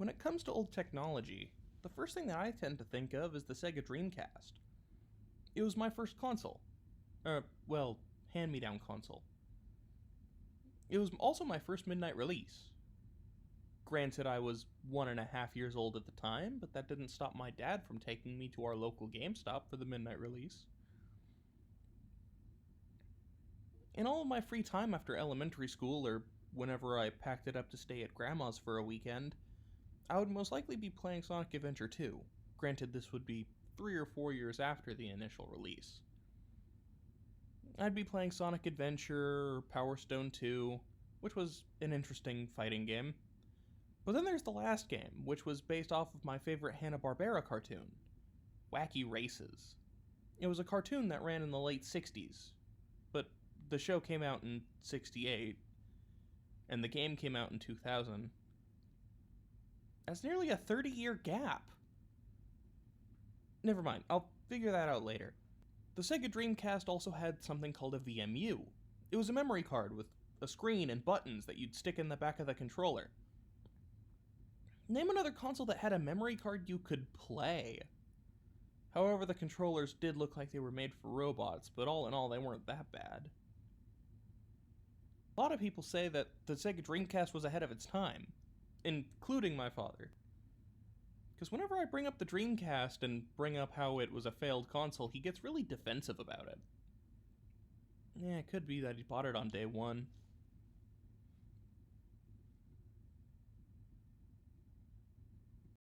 When it comes to old technology, the first thing that I tend to think of is the Sega Dreamcast. It was my first console. Hand-me-down console. It was also my first midnight release. Granted, I was 1.5 years old at the time, but that didn't stop my dad from taking me to our local GameStop for the midnight release. In all of my free time after elementary school, or whenever I packed it up to stay at Grandma's for a weekend, I would most likely be playing Sonic Adventure 2. Granted, this would be 3 or 4 years after the initial release. I'd be playing Sonic Adventure or Power Stone 2, which was an interesting fighting game. But then there's the last game, which was based off of my favorite Hanna-Barbera cartoon, Wacky Races. It was a cartoon that ran in the late 60s, but the show came out in 68, and the game came out in 2000. That's nearly a 30-year gap. Never mind, I'll figure that out later. The Sega Dreamcast also had something called a VMU. It was a memory card with a screen and buttons that you'd stick in the back of the controller. Name another console that had a memory card you could play. However, the controllers did look like they were made for robots, but all in all, they weren't that bad. A lot of people say that the Sega Dreamcast was ahead of its time, including my father. Because whenever I bring up the Dreamcast and bring up how it was a failed console, he gets really defensive about it. Yeah, it could be that he bought it on day one.